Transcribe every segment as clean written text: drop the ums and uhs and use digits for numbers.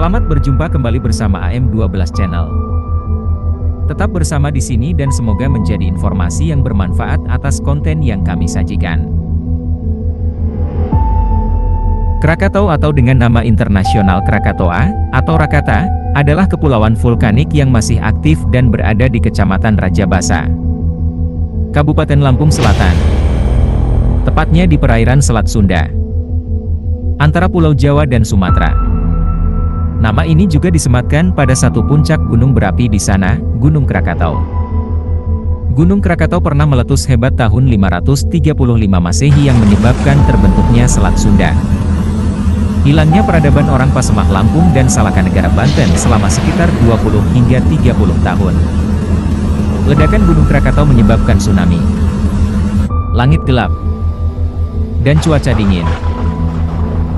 Selamat berjumpa kembali bersama AM12 Channel. Tetap bersama di sini dan semoga menjadi informasi yang bermanfaat atas konten yang kami sajikan. Krakatau atau dengan nama internasional Krakatoa, atau Rakata, adalah kepulauan vulkanik yang masih aktif dan berada di Kecamatan Rajabasa, Kabupaten Lampung Selatan. Tepatnya di perairan Selat Sunda, antara Pulau Jawa dan Sumatera. Nama ini juga disematkan pada satu puncak gunung berapi di sana, Gunung Krakatau. Gunung Krakatau pernah meletus hebat tahun 535 Masehi yang menyebabkan terbentuknya Selat Sunda. Hilangnya peradaban orang Pasemah Lampung dan Salaka Negara Banten selama sekitar 20 hingga 30 tahun. Ledakan Gunung Krakatau menyebabkan tsunami, langit gelap, dan cuaca dingin.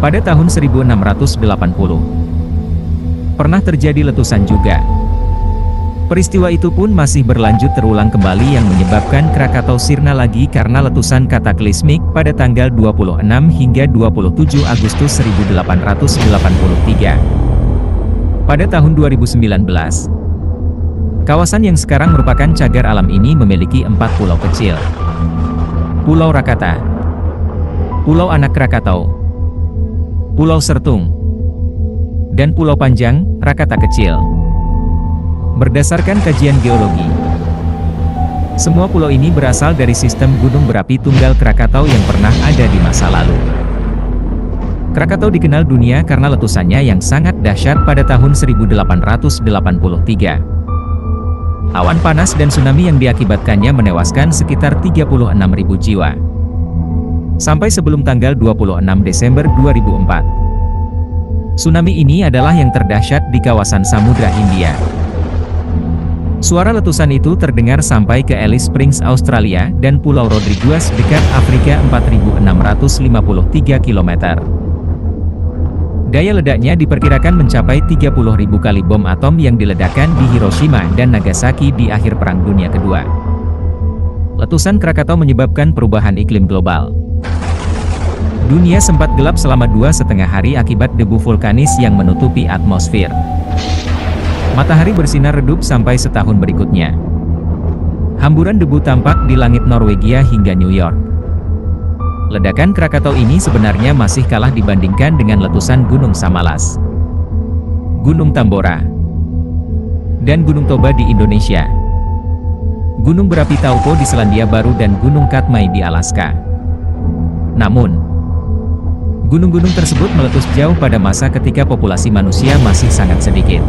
Pada tahun 1680, pernah terjadi letusan juga. Peristiwa itu pun masih berlanjut terulang kembali yang menyebabkan Krakatau sirna lagi karena letusan kataklismik pada tanggal 26 hingga 27 Agustus 1883. Pada tahun 2019, kawasan yang sekarang merupakan cagar alam ini memiliki 4 pulau kecil. Pulau Rakata, Pulau Anak Krakatau, Pulau Sertung, dan Pulau Panjang, Rakata Kecil. Berdasarkan kajian geologi, semua pulau ini berasal dari sistem gunung berapi tunggal Krakatau yang pernah ada di masa lalu. Krakatau dikenal dunia karena letusannya yang sangat dahsyat pada tahun 1883. Awan panas dan tsunami yang diakibatkannya menewaskan sekitar 36.000 jiwa. Sampai sebelum tanggal 26 Desember 2004. Tsunami ini adalah yang terdahsyat di kawasan Samudra Hindia. Suara letusan itu terdengar sampai ke Alice Springs, Australia, dan Pulau Rodriguez dekat Afrika 4.653 km. Daya ledaknya diperkirakan mencapai 30.000 kali bom atom yang diledakkan di Hiroshima dan Nagasaki di akhir Perang Dunia Kedua. Letusan Krakatau menyebabkan perubahan iklim global. Dunia sempat gelap selama 2,5 hari akibat debu vulkanis yang menutupi atmosfer. Matahari bersinar redup sampai setahun berikutnya. Hamburan debu tampak di langit Norwegia hingga New York. Ledakan Krakatau ini sebenarnya masih kalah dibandingkan dengan letusan Gunung Samalas, Gunung Tambora, dan Gunung Toba di Indonesia, Gunung berapi Taupo di Selandia Baru dan Gunung Katmai di Alaska. Namun, gunung-gunung tersebut meletus jauh pada masa ketika populasi manusia masih sangat sedikit.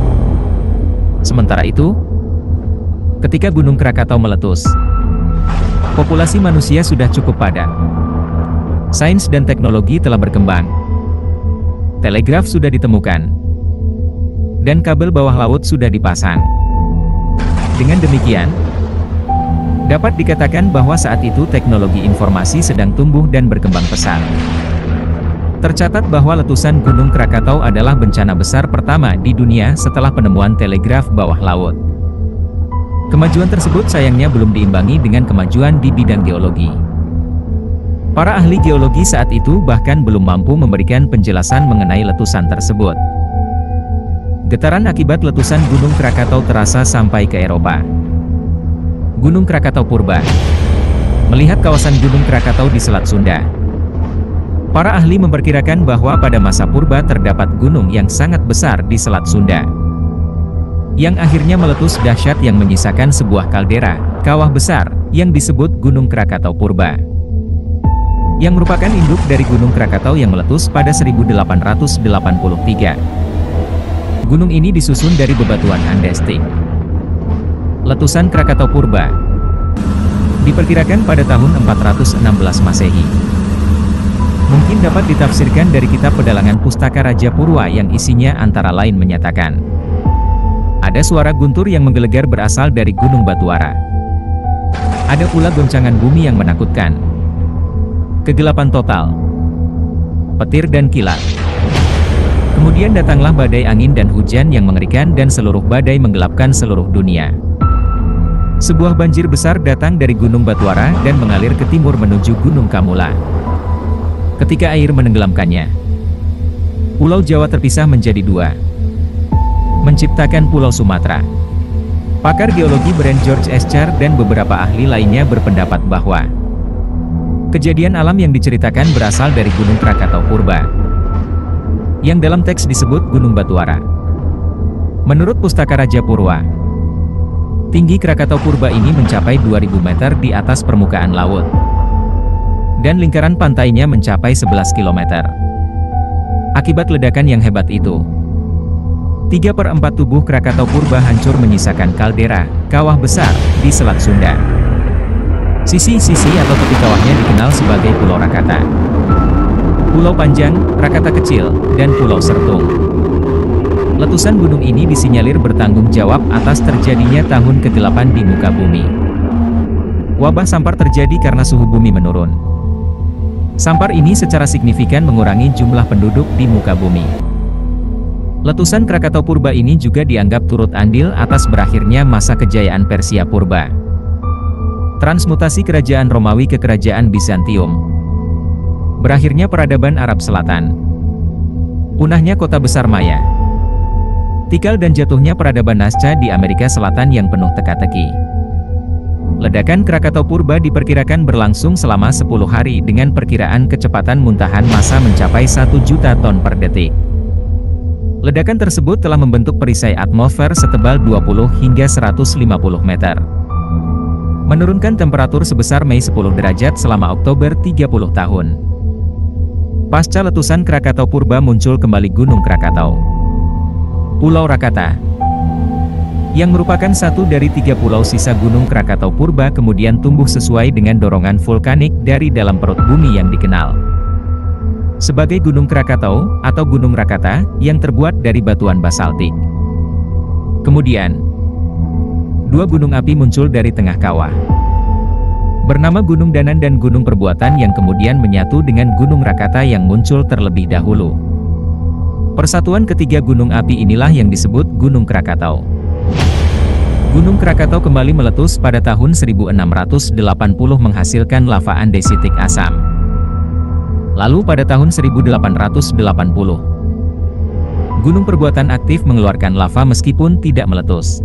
Sementara itu, ketika Gunung Krakatau meletus, populasi manusia sudah cukup padat. Sains dan teknologi telah berkembang. Telegraf sudah ditemukan. Dan kabel bawah laut sudah dipasang. Dengan demikian, dapat dikatakan bahwa saat itu teknologi informasi sedang tumbuh dan berkembang pesat. Tercatat bahwa letusan Gunung Krakatau adalah bencana besar pertama di dunia setelah penemuan telegraf bawah laut. Kemajuan tersebut sayangnya belum diimbangi dengan kemajuan di bidang geologi. Para ahli geologi saat itu bahkan belum mampu memberikan penjelasan mengenai letusan tersebut. Getaran akibat letusan Gunung Krakatau terasa sampai ke Eropa. Gunung Krakatau Purba. Melihat kawasan Gunung Krakatau di Selat Sunda, para ahli memperkirakan bahwa pada masa purba terdapat gunung yang sangat besar di Selat Sunda, yang akhirnya meletus dahsyat yang menyisakan sebuah kaldera, kawah besar, yang disebut Gunung Krakatau Purba, yang merupakan induk dari Gunung Krakatau yang meletus pada 1883. Gunung ini disusun dari bebatuan andestik. Letusan Krakatau Purba diperkirakan pada tahun 416 Masehi. Mungkin dapat ditafsirkan dari kitab Pedalangan Pustaka Raja Purwa yang isinya antara lain menyatakan, ada suara guntur yang menggelegar berasal dari Gunung Batuara. Ada pula goncangan bumi yang menakutkan. Kegelapan total, petir dan kilat. Kemudian datanglah badai angin dan hujan yang mengerikan dan seluruh badai menggelapkan seluruh dunia. Sebuah banjir besar datang dari Gunung Batuara dan mengalir ke timur menuju Gunung Kamula. Ketika air menenggelamkannya, Pulau Jawa terpisah menjadi dua. menciptakan Pulau Sumatera. Pakar geologi Brent George Escher dan beberapa ahli lainnya berpendapat bahwa kejadian alam yang diceritakan berasal dari Gunung Krakatau Purba, yang dalam teks disebut Gunung Batuara. Menurut Pustaka Raja Purwa, tinggi Krakatau Purba ini mencapai 2000 meter di atas permukaan laut, dan lingkaran pantainya mencapai 11 km. Akibat ledakan yang hebat itu, 3/4 tubuh Krakatau Purba hancur menyisakan kaldera, kawah besar, di Selat Sunda. Sisi-sisi atau tepi kawahnya dikenal sebagai Pulau Rakata, Pulau Panjang, Rakata Kecil, dan Pulau Sertung. Letusan gunung ini disinyalir bertanggung jawab atas terjadinya tahun ke-8 di muka bumi. Wabah sampar terjadi karena suhu bumi menurun. Sampar ini secara signifikan mengurangi jumlah penduduk di muka bumi. Letusan Krakatau Purba ini juga dianggap turut andil atas berakhirnya masa kejayaan Persia Purba. Transmutasi kerajaan Romawi ke kerajaan Bizantium. Berakhirnya peradaban Arab Selatan. Punahnya kota besar Maya. Tikal dan jatuhnya peradaban Nasca di Amerika Selatan yang penuh teka-teki. Ledakan Krakatau Purba diperkirakan berlangsung selama 10 hari dengan perkiraan kecepatan muntahan massa mencapai 1 juta ton per detik. Ledakan tersebut telah membentuk perisai atmosfer setebal 20 hingga 150 meter. Menurunkan temperatur sebesar Mei 10 derajat selama Oktober 30 tahun. Pasca letusan Krakatau Purba muncul kembali Gunung Krakatau, Pulau Rakata, yang merupakan satu dari 3 pulau sisa Gunung Krakatau Purba kemudian tumbuh sesuai dengan dorongan vulkanik dari dalam perut bumi yang dikenal sebagai Gunung Krakatau, atau Gunung Rakata, yang terbuat dari batuan basaltik. Kemudian, 2 gunung api muncul dari tengah kawah, bernama Gunung Danan dan Gunung Perbuatan yang kemudian menyatu dengan Gunung Rakata yang muncul terlebih dahulu. Persatuan ketiga gunung api inilah yang disebut Gunung Krakatau. Gunung Krakatau kembali meletus pada tahun 1680 menghasilkan lava andesitik asam. Lalu pada tahun 1880, Gunung Perbuatan aktif mengeluarkan lava meskipun tidak meletus.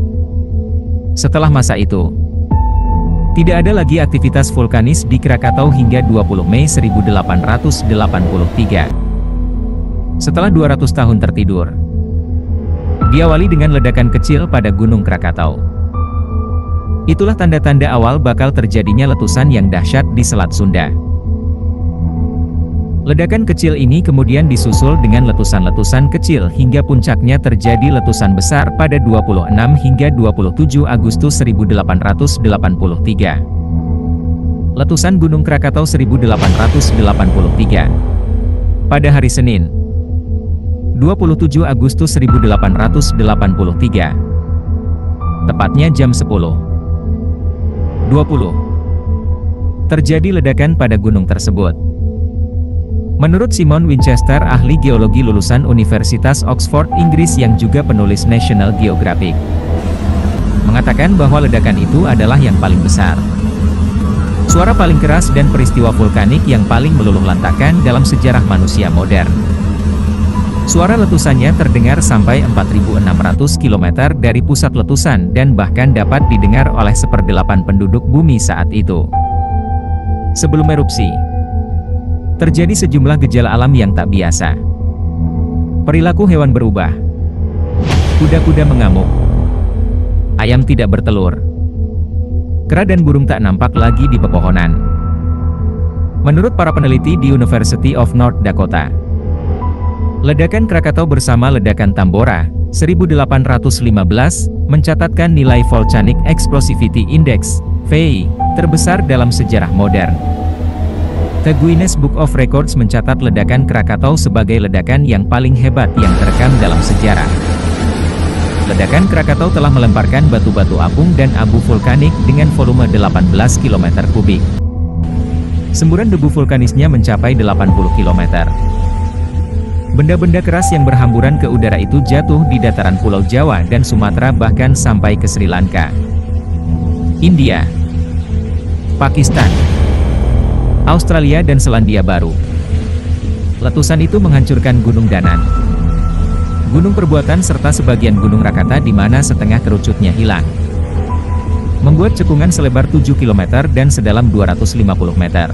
Setelah masa itu, tidak ada lagi aktivitas vulkanis di Krakatau hingga 20 Mei 1883. Setelah 200 tahun tertidur, diawali dengan ledakan kecil pada Gunung Krakatau. Itulah tanda-tanda awal bakal terjadinya letusan yang dahsyat di Selat Sunda. Ledakan kecil ini kemudian disusul dengan letusan-letusan kecil hingga puncaknya terjadi letusan besar pada 26 hingga 27 Agustus 1883. Letusan Gunung Krakatau 1883. Pada hari Senin, 27 Agustus 1883. Tepatnya jam 10:20. Terjadi ledakan pada gunung tersebut. Menurut Simon Winchester, ahli geologi lulusan Universitas Oxford, Inggris yang juga penulis National Geographic, mengatakan bahwa ledakan itu adalah yang paling besar, suara paling keras dan peristiwa vulkanik yang paling meluluh lantakan dalam sejarah manusia modern. Suara letusannya terdengar sampai 4.600 km dari pusat letusan dan bahkan dapat didengar oleh 1/8 penduduk bumi saat itu. Sebelum erupsi, terjadi sejumlah gejala alam yang tak biasa. Perilaku hewan berubah. Kuda-kuda mengamuk. Ayam tidak bertelur. Kera dan burung tak nampak lagi di pepohonan. Menurut para peneliti di University of North Dakota, ledakan Krakatau bersama ledakan Tambora, 1815, mencatatkan nilai Volcanic Explosivity Index, VEI, terbesar dalam sejarah modern. The Guinness Book of Records mencatat ledakan Krakatau sebagai ledakan yang paling hebat yang terekam dalam sejarah. Ledakan Krakatau telah melemparkan batu-batu apung dan abu vulkanik dengan volume 18 km kubik. Semburan debu vulkanisnya mencapai 80 km. Benda-benda keras yang berhamburan ke udara itu jatuh di dataran Pulau Jawa dan Sumatera bahkan sampai ke Sri Lanka, India, Pakistan, Australia dan Selandia Baru. Letusan itu menghancurkan Gunung Danan, Gunung Perbuatan serta sebagian Gunung Rakata di mana setengah kerucutnya hilang. Membuat cekungan selebar 7 km dan sedalam 250 meter.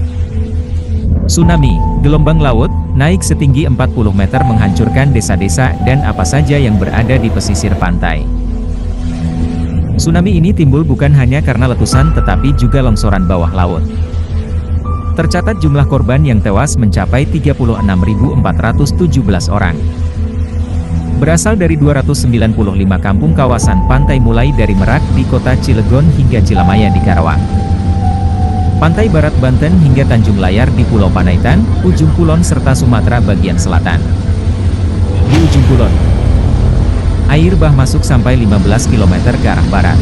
Tsunami, gelombang laut, naik setinggi 40 meter menghancurkan desa-desa dan apa saja yang berada di pesisir pantai. Tsunami ini timbul bukan hanya karena letusan tetapi juga longsoran bawah laut. Tercatat jumlah korban yang tewas mencapai 36.417 orang. Berasal dari 295 kampung kawasan pantai mulai dari Merak di kota Cilegon hingga Cilamaya di Karawang. Pantai Barat Banten hingga Tanjung Layar di Pulau Panaitan, Ujung Kulon serta Sumatera bagian selatan. Di Ujung Kulon, air bah masuk sampai 15 km ke arah barat.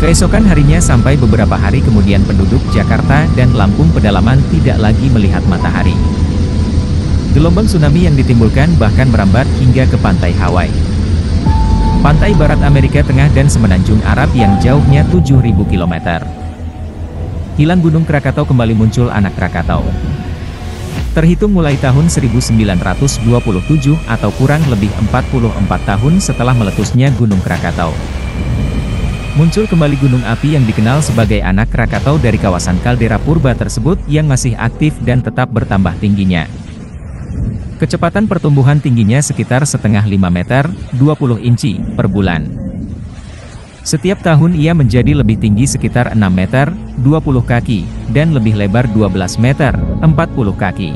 Keesokan harinya sampai beberapa hari kemudian penduduk Jakarta dan Lampung pedalaman tidak lagi melihat matahari. Gelombang tsunami yang ditimbulkan bahkan merambat hingga ke pantai Hawaii, pantai barat Amerika Tengah dan semenanjung Arab yang jauhnya 7.000 km. Hilang Gunung Krakatau kembali muncul anak Krakatau. Terhitung mulai tahun 1927 atau kurang lebih 44 tahun setelah meletusnya Gunung Krakatau. Muncul kembali gunung api yang dikenal sebagai anak Krakatau dari kawasan kaldera purba tersebut yang masih aktif dan tetap bertambah tingginya. Kecepatan pertumbuhan tingginya sekitar setengah 5 meter, 20 inci, per bulan. Setiap tahun ia menjadi lebih tinggi sekitar 6 meter, 20 kaki, dan lebih lebar 12 meter, 40 kaki.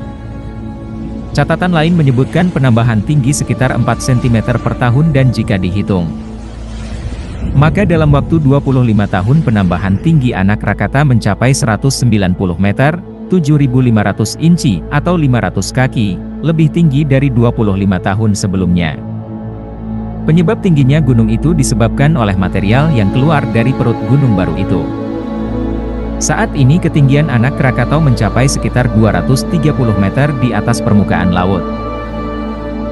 Catatan lain menyebutkan penambahan tinggi sekitar 4 cm per tahun dan jika dihitung, maka dalam waktu 25 tahun penambahan tinggi anak Krakatau mencapai 190 meter, 7.500 inci, atau 500 kaki, lebih tinggi dari 25 tahun sebelumnya. Penyebab tingginya gunung itu disebabkan oleh material yang keluar dari perut gunung baru itu. Saat ini ketinggian anak Krakatau mencapai sekitar 230 meter di atas permukaan laut.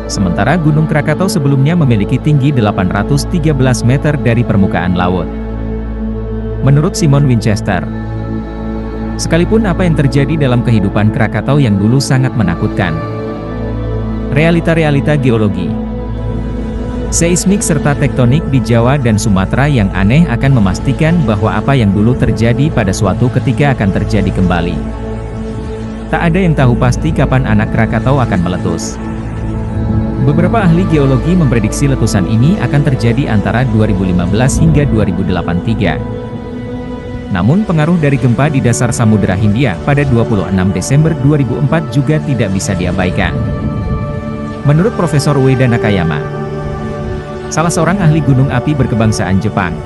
Sementara Gunung Krakatau sebelumnya memiliki tinggi 813 meter dari permukaan laut. Menurut Simon Winchester, sekalipun apa yang terjadi dalam kehidupan Krakatau yang dulu sangat menakutkan, realita-realita geologi, seismik serta tektonik di Jawa dan Sumatera yang aneh akan memastikan bahwa apa yang dulu terjadi pada suatu ketika akan terjadi kembali. Tak ada yang tahu pasti kapan anak Krakatau akan meletus. Beberapa ahli geologi memprediksi letusan ini akan terjadi antara 2015 hingga 2083. Namun pengaruh dari gempa di dasar Samudera Hindia pada 26 Desember 2004 juga tidak bisa diabaikan. Menurut Profesor Ueda Nakayama, salah seorang ahli gunung api berkebangsaan Jepang,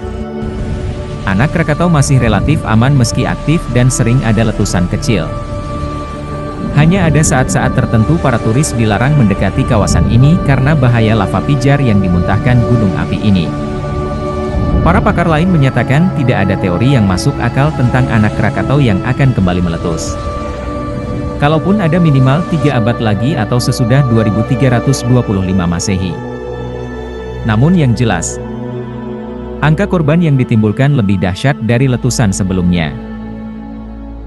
anak Krakatau masih relatif aman meski aktif dan sering ada letusan kecil. Hanya ada saat-saat tertentu para turis dilarang mendekati kawasan ini karena bahaya lava pijar yang dimuntahkan gunung api ini. Para pakar lain menyatakan tidak ada teori yang masuk akal tentang anak Krakatau yang akan kembali meletus. Kalaupun ada minimal 3 abad lagi atau sesudah 2325 Masehi. Namun yang jelas, angka korban yang ditimbulkan lebih dahsyat dari letusan sebelumnya.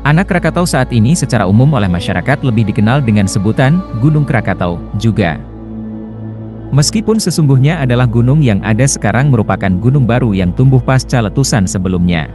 Anak Krakatau saat ini secara umum oleh masyarakat lebih dikenal dengan sebutan Gunung Krakatau juga. Meskipun sesungguhnya adalah gunung yang ada sekarang merupakan gunung baru yang tumbuh pasca letusan sebelumnya.